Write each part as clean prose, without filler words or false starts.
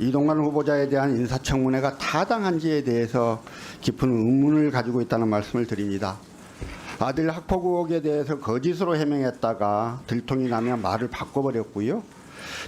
이동관 후보자에 대한 인사청문회가 타당한지에 대해서 깊은 의문을 가지고 있다는 말씀을 드립니다. 아들 학폭 의혹에 대해서 거짓으로 해명했다가 들통이 나면 말을 바꿔버렸고요.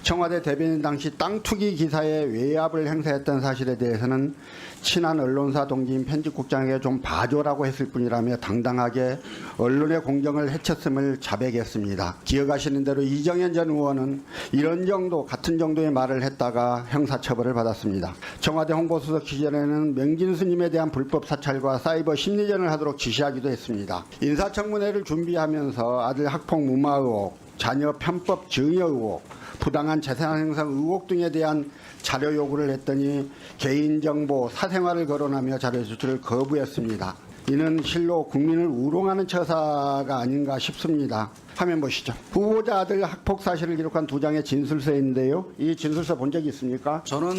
청와대 대변인 당시 땅 투기 기사에 외압을 행사했던 사실에 대해서는 친한 언론사 동지인 편집국장에게 좀 봐줘라고 했을 뿐이라며 당당하게 언론의 공정을 해쳤음을 자백했습니다. 기억하시는 대로 이정현 전 의원은 이런 정도 같은 정도의 말을 했다가 형사처벌을 받았습니다. 청와대 홍보수석 시절에는 명진스님에 대한 불법 사찰과 사이버 심리전을 하도록 지시하기도 했습니다. 인사청문회를 준비하면서 아들 학폭 무마 의혹, 자녀 편법 증여 의혹, 부당한 재산 행사 의혹 등에 대한 자료 요구를 했더니 개인정보, 사생활을 거론하며 자료 제출을 거부했습니다. 이는 실로 국민을 우롱하는 처사가 아닌가 싶습니다. 화면 보시죠. 후보자 아들 학폭 사실을 기록한 2장의 진술서인데요. 이 진술서 본 적이 있습니까? 저는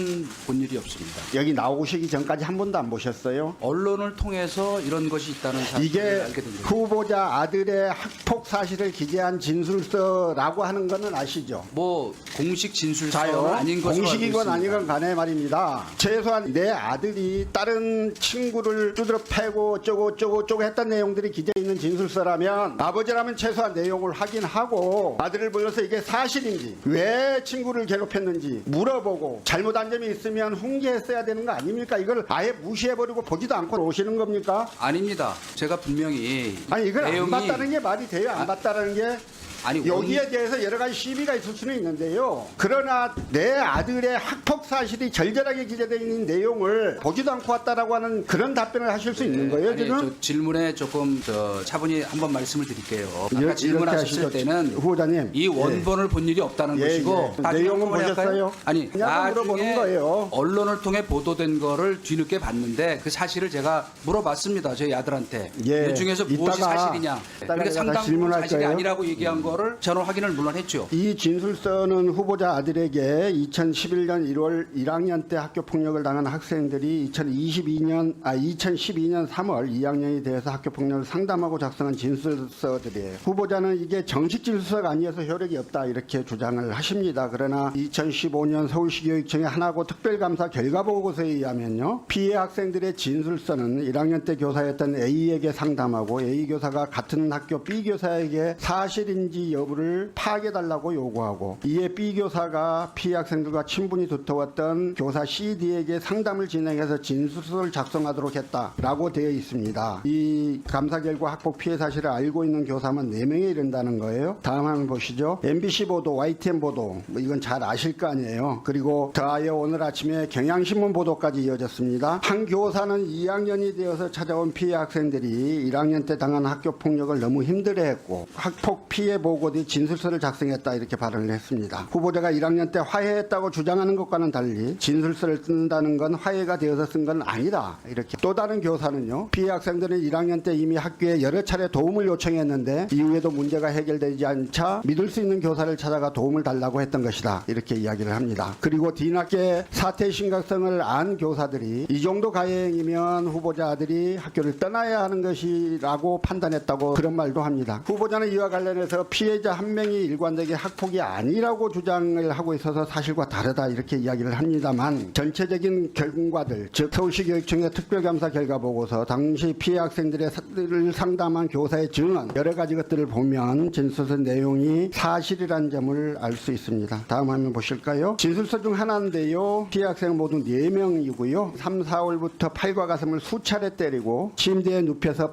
본 일이 없습니다. 여기 나오시기 전까지 한 번도 안 보셨어요? 언론을 통해서 이런 것이 있다는 사실을 이게 알게 된 겁니다. 후보자 아들의 학폭 사실을 기재한 진술서라고 하는 거는 아시죠? 뭐 공식 진술서는 자요. 아닌 것으로 공식이건 알고 있습니다. 아니건 간에 말입니다. 최소한 내 아들이 다른 친구를 두드려 패고 어쩌고 했던 내용들이 기재 있는 진술서라면 아버지라면 최소한 내용을 확인하고 아들을 불러서 이게 사실인지 왜 친구를 괴롭혔는지 물어보고 잘못한 점이 있으면 훈계했어야 되는 거 아닙니까? 이걸 아예 무시해버리고 보지도 않고 오시는 겁니까? 아닙니다. 제가 분명히 아니 이걸 내용이 안 봤다는 게 말이 돼요? 안 봤다는 게? 아니 여기에 대해서 여러 가지 시비가 있을 수는 있는데요. 그러나 내 아들의 학폭 사실이 절절하게 기재되어 있는 내용을 보지도 않고 왔다라고 하는 그런 답변을 하실 수 있는 거예요, 아니, 지금? 저 질문에 조금 차분히 한번 말씀을 드릴게요. 아까 이렇게 질문하셨을 하시죠. 때는 후보자님. 이 원본을 본 일이 없다는 예, 것이고 예. 나중에 내용은 한번 할까요? 보셨어요? 아니 그냥 물어보는 거예요. 언론을 통해 보도된 거를 뒤늦게 봤는데 그 사실을 제가 물어봤습니다. 저희 아들한테 예. 이 중에서 무엇이 이따가 사실이냐. 제가 그러니까 상당 질문할 사실이 거예요. 아니라고 얘기한 거를 저는 확인을 물론 했죠. 이 진술서는 후보자 아들에게 2011년 1월 1학년 때 학교 폭력을 당한 학생들이 2012년 3월 2학년이 돼서 학교 폭력을 상담하고 작성한 진술서들이에요. 후보자는 이게 정식 진술서가 아니어서 효력이 없다 이렇게 주장을 하십니다. 그러나 2015년 서울시 교육청의 하나고 특별감사 결과 보고서에 의하면요. 피해 학생들의 진술서는 1학년 때 교사였던 A에게 상담하고 A 교사가 같은 학교 B 교사에게 사실인지 여부를 파악해달라고 요구하고 이에 B 교사가 피해 학생들과 친분이 두터웠던 교사 CD에게 상담을 진행해서 진술서를 작성하도록 했다라고 되어 있습니다. 이 감사 결과 학폭 피해 사실을 알고 있는 교사만 4명에 이른다는 거예요. 다음 화면 보시죠. MBC 보도, YTN 보도 뭐 이건 잘 아실 거 아니에요. 그리고 더하여 오늘 아침에 경향신문 보도까지 이어졌습니다. 한 교사는 2학년이 되어서 찾아온 피해 학생들이 1학년 때 당한 학교 폭력을 너무 힘들어했고 학폭 피해 보고 뒤 진술서를 작성했다 이렇게 발언을 했습니다. 후보자가 1학년 때 화해했다고 주장하는 것과는 달리 진술서를 쓴다는 건 화해가 되어서 쓴 건 아니다. 이렇게 또 다른 교사는요. 피해 학생들은 1학년 때 이미 학교에 여러 차례 도움을 요청했는데 이후에도 문제가 해결되지 않자 믿을 수 있는 교사를 찾아가 도움을 달라고 했던 것이다. 이렇게 이야기를 합니다. 그리고 뒤늦게 사태의 심각성을 안 교사들이 이 정도 가해행위면 후보자 아들이 학교를 떠나야 하는 것이라고 판단했다고 그런 말도 합니다. 후보자는 이와 관련해서 피해자 한 명이 일관되게 학폭이 아니라고 주장을 하고 있어서 사실과 다르다 이렇게 이야기를 합니다만 전체적인 결과들 즉 서울시 교육청의 특별감사 결과 보고서 당시 피해 학생들을 상담한 교사의 증언 여러 가지 것들을 보면 진술서 내용이 사실이라는 점을 알 수 있습니다. 다음 화면 보실까요? 진술서 중 하나인데요. 피해 학생 모두 4명이고요. 3, 4월부터 팔과 가슴을 수차례 때리고 침대에 눕혀서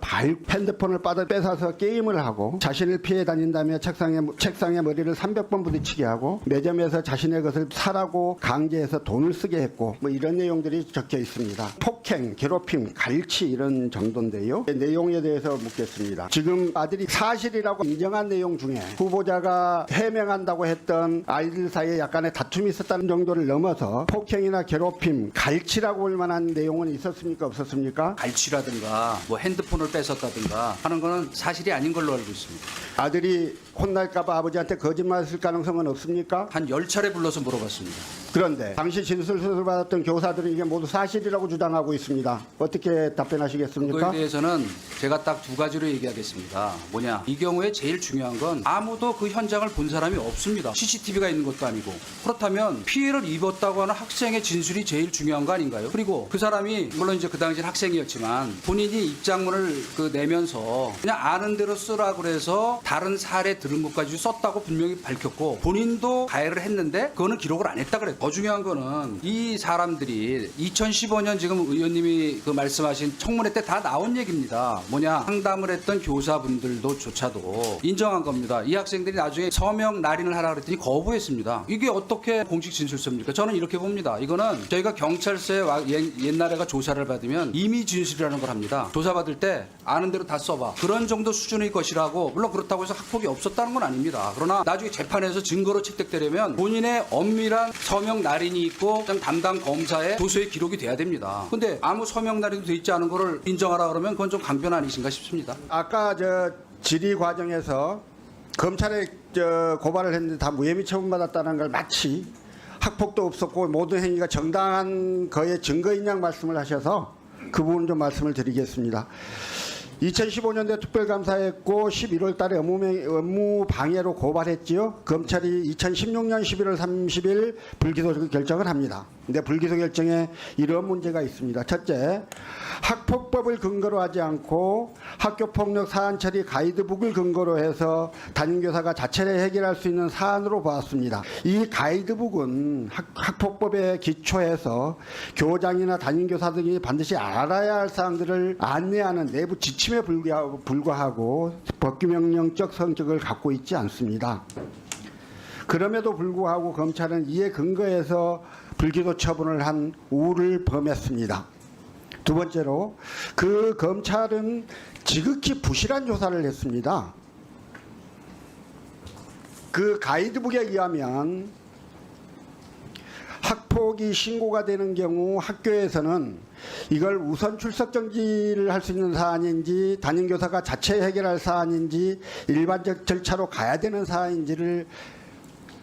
핸드폰을 뺏어서 게임을 하고 자신을 피해 다닌다며 책상에 머리를 300번 부딪히게 하고 매점에서 자신의 것을 사라고 강제해서 돈을 쓰게 했고 뭐 이런 내용들이 적혀 있습니다. 폭행, 괴롭힘, 갈취 이런 정도인데요. 내용에 대해서 묻겠습니다. 지금 아들이 사실이라고 인정한 내용 중에 후보자가 해명한다고 했던 아이들 사이에 약간의 다툼이 있었다는 정도를 넘어서 폭행이나 괴롭힘, 갈취라고 할 만한 내용은 있었습니까? 없었습니까? 갈취라든가 뭐 핸드폰을 뺏었다든가 하는 거는 사실이 아닌 걸로 알고 있습니다. 아들이 혼날까 봐 아버지한테 거짓말했을 가능성은 없습니까? 한 10차례 불러서 물어봤습니다. 그런데 당시 진술서를 받았던 교사들은 이게 모두 사실이라고 주장하고 있습니다. 어떻게 답변하시겠습니까? 그거에 대해서는 제가 딱 두 가지로 얘기하겠습니다. 뭐냐? 이 경우에 제일 중요한 건 아무도 그 현장을 본 사람이 없습니다. CCTV가 있는 것도 아니고. 그렇다면 피해를 입었다고 하는 학생의 진술이 제일 중요한 거 아닌가요? 그리고 그 사람이 물론 이제 그 당시엔 학생이었지만 본인이 입장문을 내면서 그냥 아는 대로 쓰라 그래서 다른 사례 들은 것까지 썼다고 분명히 밝혔고 본인도 가해를 했는데 그거는 기록을 안 했다 그랬어요. 더 중요한 거는 이 사람들이 2015년 지금 의원님이 그 말씀하신 청문회 때 다 나온 얘기입니다. 뭐냐? 상담을 했던 교사분들도조차도 인정한 겁니다. 이 학생들이 나중에 서명 날인을 하라 그랬더니 거부했습니다. 이게 어떻게 공식 진술서입니까? 저는 이렇게 봅니다. 이거는 저희가 경찰서에 옛날에가 조사를 받으면 임의 진술이라는 걸 합니다. 조사받을 때 아는 대로 다 써봐. 그런 정도 수준의 것이라고 물론 그렇다고 해서 학폭이 없었다는 건 아닙니다. 그러나 나중에 재판에서 증거로 채택되려면 본인의 엄밀한 서명 날인이 있고 담당 검사의 도서에 기록이 돼야 됩니다. 근데 아무 서명 날인도 돼 있지 않은 거를 인정하라 그러면 그건 좀 강변 아니신가 싶습니다. 아까 질의 과정에서 검찰에 고발을 했는데 다 무혐의 처분받았다는 걸 마치 학폭도 없었고 모든 행위가 정당한 거의 증거인 양 말씀을 하셔서 그 부분 좀 말씀을 드리겠습니다. 2015년도에 특별감사했고 11월 달에 업무 방해로 고발했지요. 검찰이 2016년 11월 30일 불기소 결정을 합니다. 근데 불기소 결정에 이런 문제가 있습니다. 첫째, 학폭법을 근거로 하지 않고 학교폭력 사안 처리 가이드북을 근거로 해서 담임교사가 자체를 해결할 수 있는 사안으로 보았습니다. 이 가이드북은 학폭법에 기초해서 교장이나 담임교사 등이 반드시 알아야 할 사항들을 안내하는 내부 지침에 불과하고 법규명령적 성격을 갖고 있지 않습니다. 그럼에도 불구하고 검찰은 이에 근거해서 불기소 처분을 한 우를 범했습니다. 두 번째로 그 검찰은 지극히 부실한 조사를 했습니다. 그 가이드북에 의하면 학폭이 신고가 되는 경우 학교에서는 이걸 우선 출석 정지를 할 수 있는 사안인지 담임교사가 자체 해결할 사안인지 일반적 절차로 가야 되는 사안인지를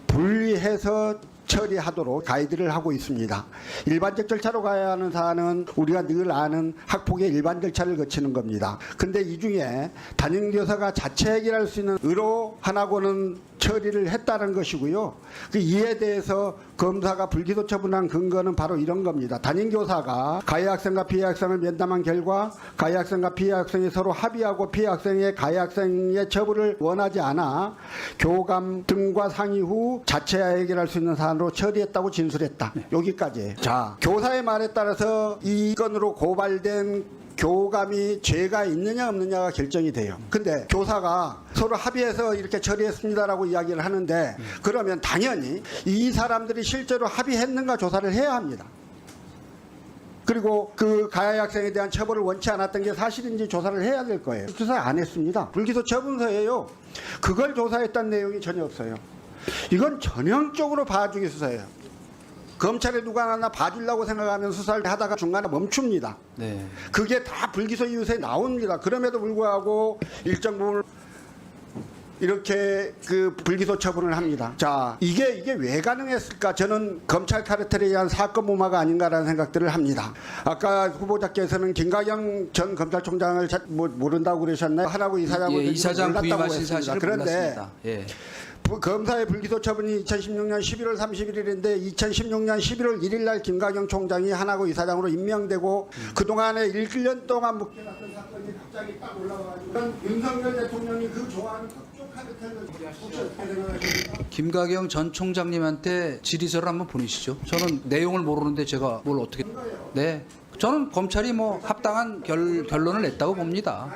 분리해서 처리하도록 가이드를 하고 있습니다. 일반적 절차로 가야 하는 사안은 우리가 늘 아는 학폭의 일반 절차를 거치는 겁니다. 근데 이 중에 담임교사가 자체 해결할 수 있는 의로 하나고는 처리를 했다는 것이고요. 그 이에 대해서 검사가 불기소 처분한 근거는 바로 이런 겁니다. 담임교사가 가해 학생과 피해 학생을 면담한 결과 가해 학생과 피해 학생이 서로 합의하고 피해 학생의 가해 학생의 처분을 원하지 않아 교감 등과 상의 후 자체 해결할 수 있는 사안으로 처리했다고 진술했다. 여기까지. 자, 교사의 말에 따라서 이 건으로 고발된 교감이 죄가 있느냐 없느냐가 결정이 돼요. 근데 교사가 서로 합의해서 이렇게 처리했습니다라고 이야기를 하는데 그러면 당연히 이 사람들이 실제로 합의했는가 조사를 해야 합니다. 그리고 그 가해 학생에 대한 처벌을 원치 않았던 게 사실인지 조사를 해야 될 거예요. 조사 안 했습니다. 불기소 처분서예요. 그걸 조사했다는 내용이 전혀 없어요. 이건 전형적으로 봐주기 수사예요. 검찰에 누가 하나 봐주려고 생각하면 수사를 하다가 중간에 멈춥니다. 네. 그게 다 불기소 이유서에 나옵니다. 그럼에도 불구하고 일정 부분 이렇게 그 불기소 처분을 합니다. 자, 이게 왜 가능했을까? 저는 검찰 카르텔에 의한 사건 무마가 아닌가라는 생각들을 합니다. 아까 후보자께서는 김가경 전 검찰총장을 모른다고 그러셨나요? 하라고 이사장을 이사장 부임하신 사실을 그런데 몰랐습니다. 예. 검사의 불기소 처분이 2016년 11월 31일인데 2016년 11월 1일 날 김가경 총장이 하나고 이사장으로 임명되고 그동안에 1년 동안 묵혀놨던 사건이 갑자기 딱 올라와가지고 윤석열 대통령이 그 좋아하는 특종 카르텔을 혹시 어떻게 생각하십니까? 김가경 전 총장님한테 질의서를 한번 보내시죠. 저는 내용을 모르는데 제가 뭘 어떻게... 네. 저는 검찰이 뭐 합당한 결론을 냈다고 봅니다.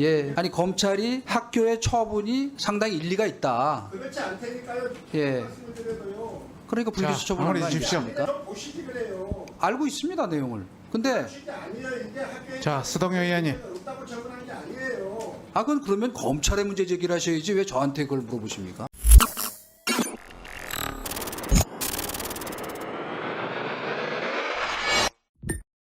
예, 아니 검찰이 학교의 처분이 상당히 일리가 있다. 그렇지 않다니까요. 예. 말씀을 드려도요. 그러니까 불기소 처분한 거 마무리해 주십시오. 아닙니까? 보시지 그래요. 알고 있습니다 내용을. 근데 보시지 아니에요. 이게 학교에 자, 수동여 의원님. 없다고 처분한 게 아니에요. 그건 그러면 검찰에 문제 제기를 하셔야지 왜 저한테 그걸 물어보십니까?